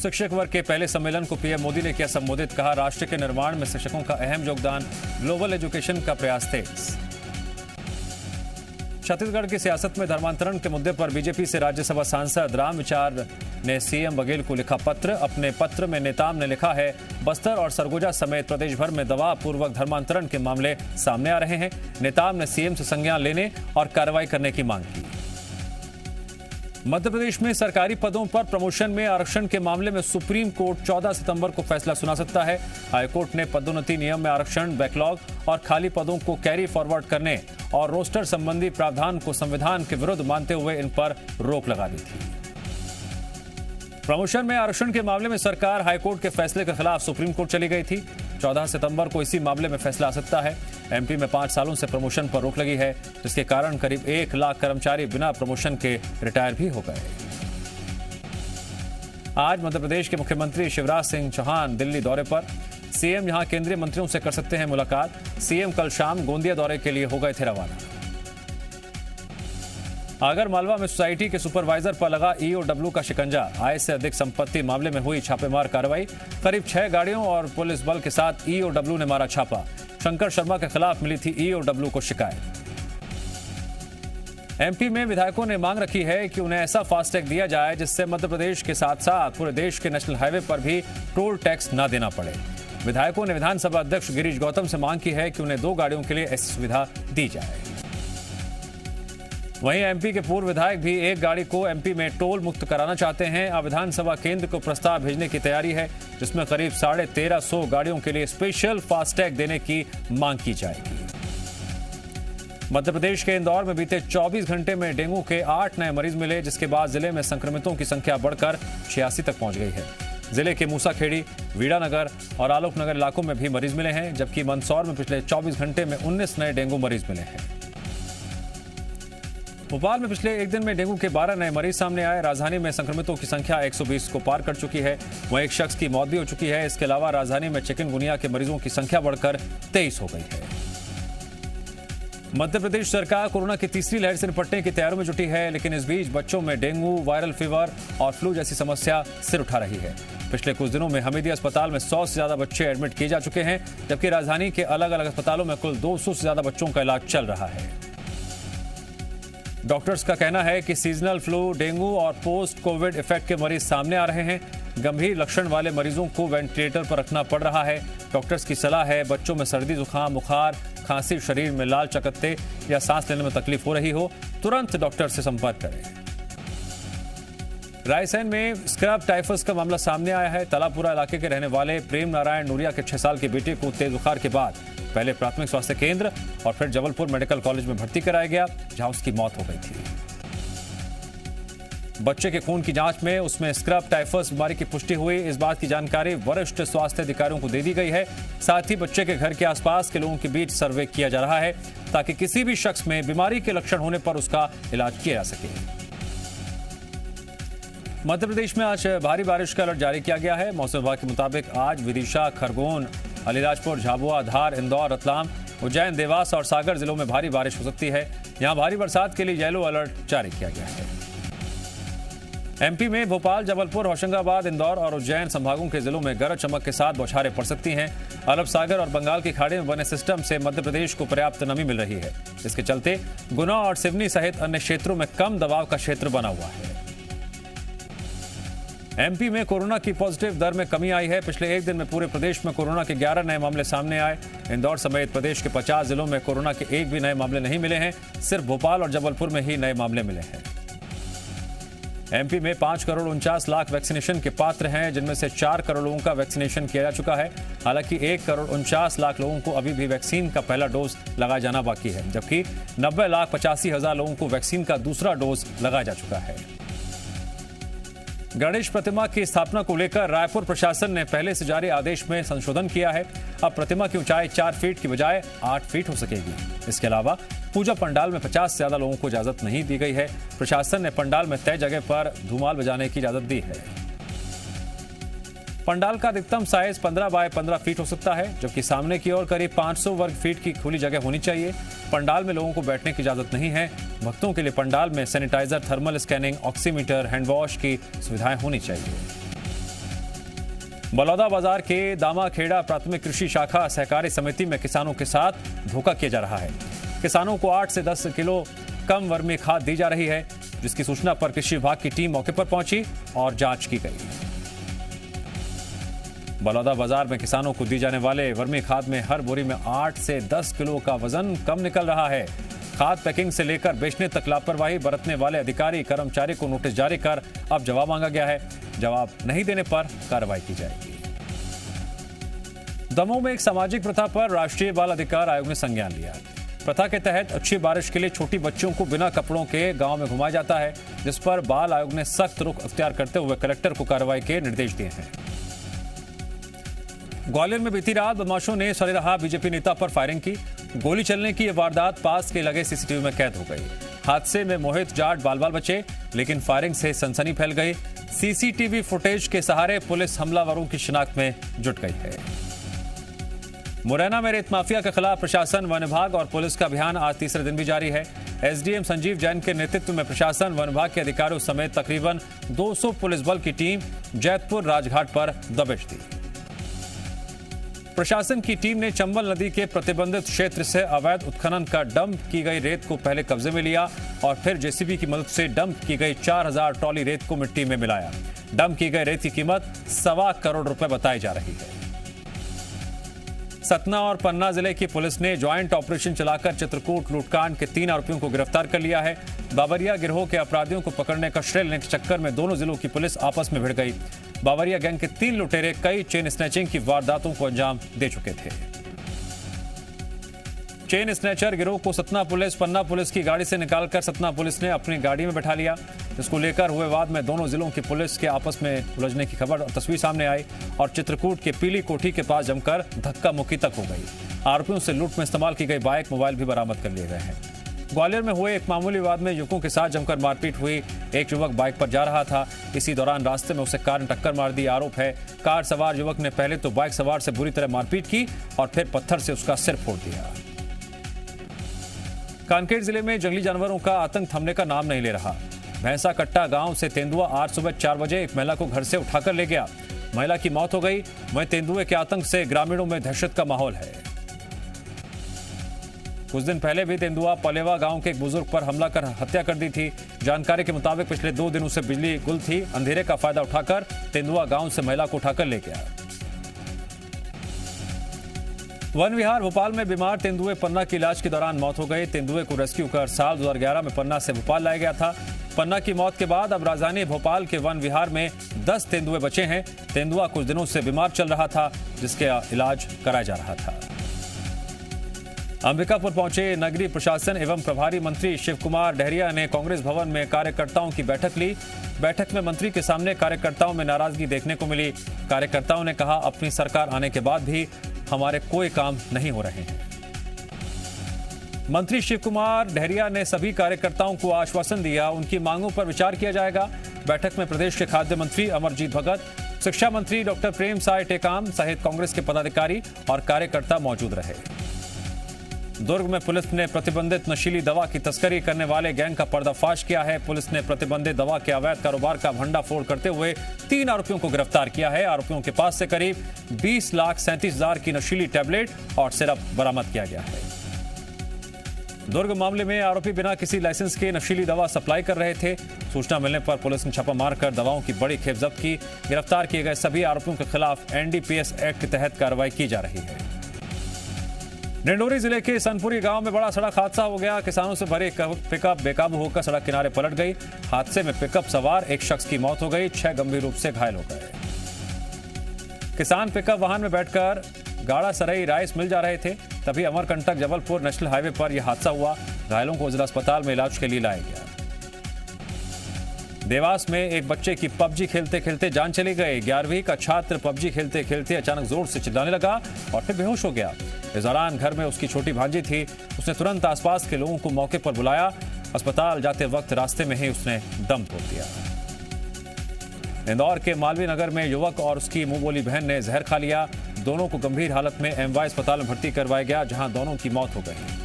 शिक्षक वर्ग के पहले सम्मेलन को पीएम मोदी ने किया संबोधित। कहा, राष्ट्र के निर्माण में शिक्षकों का अहम योगदान, ग्लोबल एजुकेशन का प्रयास तेज। छत्तीसगढ़ की सियासत में धर्मांतरण के मुद्दे पर बीजेपी से राज्यसभा सांसद रामविचार ने सीएम बघेल को लिखा पत्र। अपने पत्र में नेताम ने लिखा है, बस्तर और सरगुजा समेत प्रदेश भर में दबावपूर्वक धर्मांतरण के मामले सामने आ रहे हैं। नेताम ने सीएम से संज्ञान लेने और कार्रवाई करने की मांग की। मध्य प्रदेश में सरकारी पदों पर प्रमोशन में आरक्षण के मामले में सुप्रीम कोर्ट 14 सितंबर को फैसला सुना सकता है। हाईकोर्ट ने पदोन्नति नियम में आरक्षण, बैकलॉग और खाली पदों को कैरी फॉरवर्ड करने और रोस्टर संबंधी प्रावधान को संविधान के विरुद्ध मानते हुए इन पर रोक लगा दी थी। प्रमोशन में आरक्षण के मामले में सरकार हाईकोर्ट के फैसले के खिलाफ सुप्रीम कोर्ट चली गई थी। 14 सितंबर को इसी मामले में फैसला आ सकता है। एमपी में 5 सालों से प्रमोशन पर रोक लगी है, जिसके कारण करीब 1 लाख कर्मचारी बिना प्रमोशन के रिटायर भी हो गए। आज मध्य प्रदेश के मुख्यमंत्री शिवराज सिंह चौहान दिल्ली दौरे पर। सीएम यहां केंद्रीय मंत्रियों से कर सकते हैं मुलाकात। सीएम कल शाम गोंदिया दौरे के लिए हो गए थे रवाना। आगर मालवा में सोसाइटी के सुपरवाइजर पर लगा ईओडब्ल्यू का शिकंजा। आय से अधिक संपत्ति मामले में हुई छापेमार कार्रवाई। करीब 6 गाड़ियों और पुलिस बल के साथ ईओडब्ल्यू ने मारा छापा। शंकर शर्मा के खिलाफ मिली थी ईओडब्ल्यू को शिकायत। एमपी में विधायकों ने मांग रखी है कि उन्हें ऐसा फास्टैग दिया जाए जिससे मध्य प्रदेश के साथ साथ पूरे देश के नेशनल हाईवे पर भी टोल टैक्स न देना पड़े। विधायकों ने विधानसभा अध्यक्ष गिरीश गौतम से मांग की है कि उन्हें 2 गाड़ियों के लिए ऐसी सुविधा दी जाए। वहीं एमपी के पूर्व विधायक भी एक गाड़ी को एमपी में टोल मुक्त कराना चाहते हैं। अब विधानसभा केंद्र को प्रस्ताव भेजने की तैयारी है, जिसमें करीब 1350 गाड़ियों के लिए स्पेशल फास्टैग देने की मांग की जाएगी। मध्य प्रदेश के इंदौर में बीते 24 घंटे में डेंगू के 8 नए मरीज मिले, जिसके बाद जिले में संक्रमितों की संख्या बढ़कर 86 तक पहुंच गई है। जिले के मूसाखेड़ी, वीड़ानगर और आलोकनगर इलाकों में भी मरीज मिले हैं, जबकि मंदसौर में पिछले 24 घंटे में 19 नए डेंगू मरीज मिले हैं। भोपाल में पिछले एक दिन में डेंगू के 12 नए मरीज सामने आए। राजधानी में संक्रमितों की संख्या 120 को पार कर चुकी है। वहीं एक शख्स की मौत भी हो चुकी है। इसके अलावा राजधानी में चिकनगुनिया के मरीजों की संख्या बढ़कर 23 हो गई है। मध्य प्रदेश सरकार कोरोना की तीसरी लहर से निपटने की तैयारियों में जुटी है, लेकिन इस बीच बच्चों में डेंगू, वायरल फीवर और फ्लू जैसी समस्या सिर उठा रही है। पिछले कुछ दिनों में हमीदिया अस्पताल में 100 से ज्यादा बच्चे एडमिट किए जा चुके हैं, जबकि राजधानी के अलग अलग अस्पतालों में कुल 200 से ज्यादा बच्चों का इलाज चल रहा है। डॉक्टर्स का कहना है कि सीजनल फ्लू, डेंगू और पोस्ट कोविड इफेक्ट के मरीज सामने आ रहे हैं। गंभीर लक्षण वाले मरीजों को वेंटिलेटर पर रखना पड़ रहा है। डॉक्टर्स की सलाह है, बच्चों में सर्दी, जुकाम, बुखार, खांसी, शरीर में लाल चकत्ते या सांस लेने में तकलीफ हो रही हो, तुरंत डॉक्टर से संपर्क करें। रायसेन में स्क्रब टाइफस का मामला सामने आया है। तलापुरा इलाके के रहने वाले प्रेम नारायण नूरिया के 6 साल के बेटे को तेज बुखार के बाद पहले प्राथमिक स्वास्थ्य केंद्र और फिर जबलपुर मेडिकल कॉलेज में भर्ती कराया गया, जहां उसकी मौत हो गई थी। बच्चे के खून की जांच में उसमें स्क्रब टाइफस बीमारी की पुष्टि हुई। इस बात की जानकारी वरिष्ठ स्वास्थ्य अधिकारियों को दे दी गई है। साथ ही बच्चे के घर के आसपास के लोगों के बीच सर्वे किया जा रहा है, ताकि किसी भी शख्स में बीमारी के लक्षण होने पर उसका इलाज किया जा सके। मध्य प्रदेश में आज भारी बारिश का अलर्ट जारी किया गया है। मौसम विभाग के मुताबिक आज विदिशा, खरगोन, अलीराजपुर, झाबुआ, धार, इंदौर, रतलाम, उज्जैन, देवास और सागर जिलों में भारी बारिश हो सकती है। यहां भारी बरसात के लिए येलो अलर्ट जारी किया गया है। एमपी में भोपाल, जबलपुर, होशंगाबाद, इंदौर और उज्जैन संभागों के जिलों में गरज चमक के साथ बौछारें पड़ सकती हैं। अरब सागर और बंगाल की खाड़ी में बने सिस्टम से मध्य प्रदेश को पर्याप्त नमी मिल रही है। इसके चलते गुना और सिवनी सहित अन्य क्षेत्रों में कम दबाव का क्षेत्र बना हुआ है। एमपी में कोरोना की पॉजिटिव दर में कमी आई है। पिछले एक दिन में पूरे प्रदेश में कोरोना के 11 नए मामले सामने आए। इंदौर समेत प्रदेश के 50 जिलों में कोरोना के एक भी नए मामले नहीं मिले हैं। सिर्फ भोपाल और जबलपुर में ही नए मामले मिले हैं। एमपी में 5 करोड़ 49 लाख वैक्सीनेशन के पात्र हैं, जिनमें से 4 करोड़ लोगों का वैक्सीनेशन किया जा चुका है। हालांकि 1 करोड़ 49 लाख लोगों को अभी भी वैक्सीन का पहला डोज लगाया जाना बाकी है, जबकि 90,85,000 लोगों को वैक्सीन का दूसरा डोज लगाया जा चुका है। गणेश प्रतिमा की स्थापना को लेकर रायपुर प्रशासन ने पहले से जारी आदेश में संशोधन किया है। अब प्रतिमा की ऊंचाई 4 फीट की बजाय 8 फीट हो सकेगी। इसके अलावा पूजा पंडाल में 50 से ज्यादा लोगों को इजाजत नहीं दी गई है। प्रशासन ने पंडाल में तय जगह पर धूमाल बजाने की इजाजत दी है। पंडाल का अधिकतम साइज 15 बाय 15 फीट हो सकता है, जबकि सामने की ओर करीब 500 वर्ग फीट की खुली जगह होनी चाहिए। पंडाल में लोगों को बैठने की इजाजत नहीं है। भक्तों के लिए पंडाल में sanitiser, thermal scanning, oximeter, hand wash की सुविधाएं होनी चाहिए। बलौदा बाजार के दामाखेड़ा प्राथमिक कृषि शाखा सहकारी समिति में किसानों के साथ धोखा किया जा रहा है। किसानों को 8 से 10 किलो कम वर्मी खाद दी जा रही है, जिसकी सूचना पर कृषि विभाग की टीम मौके पर पहुंची और जांच की गई। बलौदा बाजार में किसानों को दी जाने वाले वर्मी खाद में हर बोरी में 8 से 10 किलो का वजन कम निकल रहा है। खाद पैकिंग से लेकर बेचने तक लापरवाही बरतने वाले अधिकारी कर्मचारी को नोटिस जारी कर अब जवाब मांगा गया है। जवाब नहीं देने पर कार्रवाई की जाएगी। दमोह में एक सामाजिक प्रथा पर राष्ट्रीय बाल अधिकार आयोग ने संज्ञान लिया। प्रथा के तहत अच्छी बारिश के लिए छोटी बच्चियों को बिना कपड़ों के गांव में घुमाया जाता है, जिस पर बाल आयोग ने सख्त रुख अख्तियार करते हुए कलेक्टर को कार्रवाई के निर्देश दिए हैं। ग्वालियर में बीती रात बदमाशों ने सरेराह बीजेपी नेता पर फायरिंग की। गोली चलने की यह वारदात पास के लगे सीसीटीवी में कैद हो गई। हादसे में मोहित जाट बाल-बाल बचे, लेकिन फायरिंग से सनसनी फैल गई। सीसीटीवी फुटेज के सहारे पुलिस हमलावरों की शिनाख्त में जुट गई है। मुरैना में रेत माफिया के खिलाफ प्रशासन, वन विभाग और पुलिस का अभियान आज तीसरे दिन भी जारी है। एसडीएम संजीव जैन के नेतृत्व में प्रशासन, वन विभाग के अधिकारियों समेत तकरीबन 200 पुलिस बल की टीम जैतपुर राजघाट पर दबिश दी। प्रशासन की टीम ने चंबल नदी के प्रतिबंधित क्षेत्र से अवैध उत्खनन का डंप की गई रेत को पहले कब्जे में लिया और फिर जेसीबी की मदद से डंप की गई 4000 ट्रॉली रेत को मिट्टी में मिलाया। डंप की गई रेत की कीमत 1.25 करोड़ रुपए बताई जा रही है। सतना और पन्ना जिले की पुलिस ने ज्वाइंट ऑपरेशन चलाकर चित्रकूट लूटकांड के 3 आरोपियों को गिरफ्तार कर लिया है। बाबरिया गिरोह के अपराधियों को पकड़ने का श्रेय लेने के चक्कर में दोनों जिलों की पुलिस आपस में भिड़ गई। बाबरिया गैंग के 3 लुटेरे कई चेन स्नैचिंग की वारदातों को अंजाम दे चुके थे। चेन स्नैचर गिरोह को सतना पुलिस, पन्ना पुलिस की गाड़ी से निकालकर सतना पुलिस ने अपनी गाड़ी में बैठा लिया। इसको लेकर हुए वाद में दोनों जिलों की पुलिस के आपस में उलझने की खबर और तस्वीर सामने आई और चित्रकूट के पीली कोठी के पास जमकर धक्का मुक्की तक हो गई। आरोपियों से लूट में इस्तेमाल की गई बाइक, मोबाइल भी बरामद कर लिए गए हैं। ग्वालियर में हुए एक मामूली विवाद में युवकों के साथ जमकर मारपीट हुई। एक युवक बाइक पर जा रहा था, इसी दौरान रास्ते में उसे कार ने टक्कर मार दी। आरोप है कार सवार युवक ने पहले तो बाइक सवार से बुरी तरह मारपीट की और फिर पत्थर से उसका सिर फोड़ दिया। कांकेर जिले में जंगली जानवरों का आतंक थमने का नाम नहीं ले रहा। भैंसा कट्टा गांव से तेंदुआ आज सुबह 4 बजे एक महिला को घर से उठाकर ले गया। महिला की मौत हो गई। वहीं तेंदुए के आतंक से ग्रामीणों में दहशत का माहौल है। कुछ दिन पहले भी तेंदुआ पलेवा गांव के एक बुजुर्ग पर हमला कर हत्या कर दी थी। जानकारी के मुताबिक पिछले 2 दिनों से बिजली गुल थी। अंधेरे का फायदा उठाकर तेंदुआ गांव से महिला को उठाकर ले गया। वन विहार भोपाल में बीमार तेंदुए पन्ना की इलाज के दौरान मौत हो गई। तेंदुए को रेस्क्यू कर साल 2011 में पन्ना से भोपाल लाया गया था। पन्ना की मौत के बाद अब राजधानी भोपाल के वन विहार में 10 तेंदुए बचे हैं। तेंदुआ कुछ दिनों से बीमार चल रहा था, जिसके इलाज कराया जा रहा था। अंबिकापुर पहुंचे नगरीय प्रशासन एवं प्रभारी मंत्री शिव कुमार डहरिया ने कांग्रेस भवन में कार्यकर्ताओं की बैठक ली। बैठक में मंत्री के सामने कार्यकर्ताओं में नाराजगी देखने को मिली। कार्यकर्ताओं ने कहा, अपनी सरकार आने के बाद भी हमारे कोई काम नहीं हो रहे हैं। मंत्री शिव कुमार डहरिया ने सभी कार्यकर्ताओं को आश्वासन दिया, उनकी मांगों पर विचार किया जाएगा। बैठक में प्रदेश के खाद्य मंत्री अमरजीत भगत, शिक्षा मंत्री डॉक्टर प्रेम साय टेकाम सहित कांग्रेस के पदाधिकारी और कार्यकर्ता मौजूद रहे। दुर्ग में पुलिस ने प्रतिबंधित नशीली दवा की तस्करी करने वाले गैंग का पर्दाफाश किया है। पुलिस ने प्रतिबंधित दवा के अवैध कारोबार का भंडाफोड़ करते हुए 3 आरोपियों को गिरफ्तार किया है। आरोपियों के पास से करीब 20,37,000 की नशीली टैबलेट और सिरप बरामद किया गया है। दुर्ग मामले में आरोपी बिना किसी लाइसेंस के नशीली दवा सप्लाई कर रहे थे। सूचना मिलने पर पुलिस ने छापा मारकर दवाओं की बड़ी खेप जब्त की। गिरफ्तार किए गए सभी आरोपियों के खिलाफ एनडीपीएस एक्ट के तहत कार्रवाई की जा रही है। डिंडोरी जिले के सनपुरी गांव में बड़ा सड़क हादसा हो गया। किसानों से भरे पिकअप बेकाबू होकर सड़क किनारे पलट गई। हादसे में पिकअप सवार एक शख्स की मौत हो गई, 6 गंभीर रूप से घायल हो गए। किसान पिकअप वाहन में बैठकर गाड़ा सराई राइस मिल जा रहे थे, तभी अमरकंटक जबलपुर नेशनल हाईवे पर यह हादसा हुआ। घायलों को जिला अस्पताल में इलाज के लिए लाया गया। देवास में एक बच्चे की पबजी खेलते खेलते जान चली गई। 11वीं का छात्र पबजी खेलते खेलते अचानक जोर से चिल्लाने लगा और फिर बेहोश हो गया। इस दौरान घर में उसकी छोटी भांजी थी। उसने तुरंत आसपास के लोगों को मौके पर बुलाया। अस्पताल जाते वक्त रास्ते में ही उसने दम तोड़ दिया। इंदौर के मालवीय नगर में युवक और उसकी मुंह बोली बहन ने जहर खा लिया। दोनों को गंभीर हालत में एमवाई अस्पताल में भर्ती करवाया गया, जहां दोनों की मौत हो गई।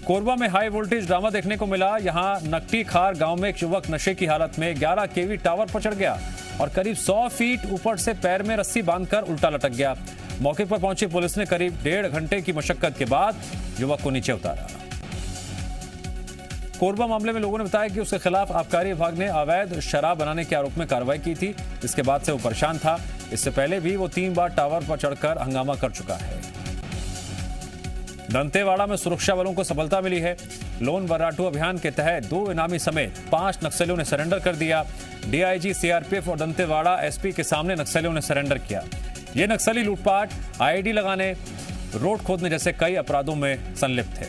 कोरबा में हाई वोल्टेज ड्रामा देखने को मिला। यहां नकटी खार गांव में एक युवक नशे की हालत में 11 केवी टावर पर चढ़ गया। और करीब 100 फीट ऊपर से पैर में रस्सी बांधकर उल्टा लटक गया। मौके पर पहुंची पुलिस ने करीब 1.5 घंटे की मशक्कत के बाद युवक को नीचे उतारा। कोरबा मामले में लोगों ने बताया कि उसके खिलाफ आबकारी विभाग ने अवैध शराब बनाने के आरोप में कार्रवाई की थी। इसके बाद से वो परेशान था। इससे पहले भी वो 3 बार टावर पर चढ़कर हंगामा कर चुका है। दंतेवाड़ा में सुरक्षा बलों को सफलता मिली है। लोन वर्राटू अभियान के तहत 2 इनामी समेत 5 नक्सलियों ने सरेंडर कर दिया। डीआईजी, सीआरपीएफ और दंतेवाड़ा एसपी के सामने नक्सलियों ने सरेंडर किया। ये नक्सली लूटपाट, आईईडी लगाने, रोड खोदने जैसे कई अपराधों में संलिप्त थे।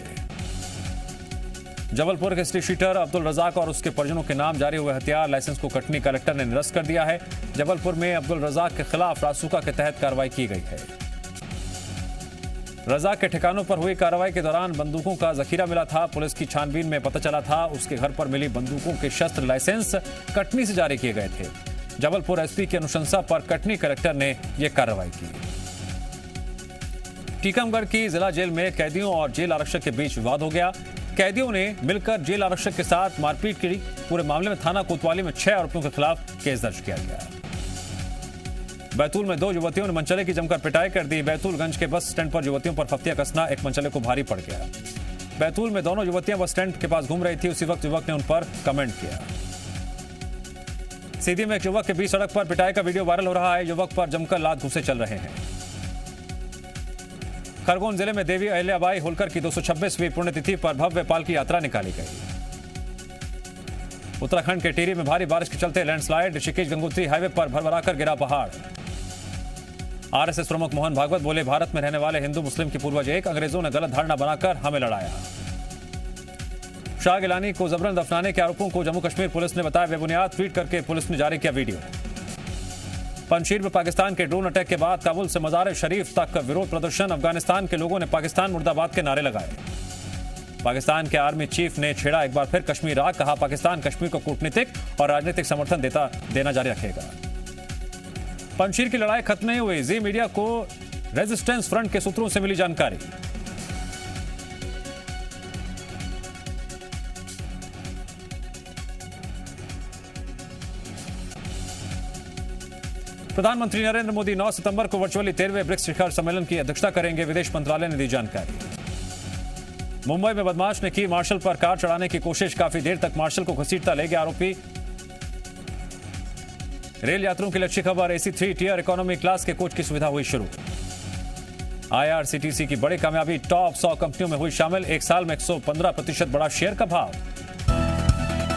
जबलपुर के स्ट्रीट शीटर अब्दुल रजाक और उसके परिजनों के नाम जारी हुए हथियार लाइसेंस को कटनी कलेक्टर ने निरस्त कर दिया है। जबलपुर में अब्दुल रजाक के खिलाफ रासुका के तहत कार्रवाई की गई है। रजाक के ठिकानों पर हुई कार्रवाई के दौरान बंदूकों का जखीरा मिला था। पुलिस की छानबीन में पता चला था उसके घर पर मिली बंदूकों के शस्त्र लाइसेंस कटनी से जारी किए गए थे। जबलपुर एसपी की अनुशंसा पर कटनी कलेक्टर ने यह कार्रवाई की। टीकमगढ़ की जिला जेल में कैदियों और जेल आरक्षक के बीच विवाद हो गया। कैदियों ने मिलकर जेल आरक्षक के साथ मारपीट की। पूरे मामले में थाना कोतवाली में 6 आरोपियों के खिलाफ केस दर्ज किया गया। बैतूल में 2 युवतियों ने मनचले की जमकर पिटाई कर दी। बैतूलगंज के बस स्टैंड पर युवतियों पर फफ्तिया कसना एक मनचले को भारी पड़ गया। बैतूल में दोनों युवतियां बस स्टैंड के पास घूम रही थी। उसी वक्त युवक ने उन पर कमेंट किया। सीधी में एक युवक के बीच सड़क पर पिटाई का वीडियो वायरल हो रहा है। युवक पर जमकर लात घूंसे चल रहे हैं। खरगोन जिले में देवी अहिल्याबाई होलकर की 226वीं पुण्यतिथि पर भव्य पालकी यात्रा निकाली गई। उत्तराखंड के टिहरी में भारी बारिश के चलते लैंडस्लाइड। ऋषिकेश गंगोत्री हाईवे पर भरभराकर गिरा पहाड़। आरएसएस प्रमुख मोहन भागवत बोले, भारत में रहने वाले हिंदू मुस्लिम के पूर्वज एक, अंग्रेजों ने गलत धारणा बनाकर हमें लड़ाया। शाह गिलानी को जबरन दफनाने के आरोपों को जम्मू कश्मीर पुलिस ने बताया बेबुनियाद। ट्वीट करके पुलिस ने जारी किया वीडियो। पंजशीर में पाकिस्तान के ड्रोन अटैक के बाद काबुल से मजार शरीफ तक विरोध प्रदर्शन। अफगानिस्तान के लोगों ने पाकिस्तान मुर्दाबाद के नारे लगाए। पाकिस्तान के आर्मी चीफ ने छेड़ा एक बार फिर कश्मीर राग। कहा, पाकिस्तान कश्मीर को कूटनीतिक और राजनीतिक समर्थन देना जारी रखेगा। पंजशीर की लड़ाई खत्म नहीं हुई। जी मीडिया को रेजिस्टेंस फ्रंट के सूत्रों से मिली जानकारी। प्रधानमंत्री नरेंद्र मोदी 9 सितंबर को वर्चुअली 13वें ब्रिक्स शिखर सम्मेलन की अध्यक्षता करेंगे। विदेश मंत्रालय ने दी जानकारी। मुंबई में बदमाश ने की मार्शल पर कार चढ़ाने की कोशिश। काफी देर तक मार्शल को घसीटता ले गया आरोपी। रेल यात्रियों की अच्छी खबर, AC 3 टियर इकोनॉमी क्लास के कोच की सुविधा हुई शुरू। IRCTC की बड़ी कामयाबी, टॉप 100 कंपनियों में हुई शामिल। एक साल में 115% बढ़ा शेयर का भाव।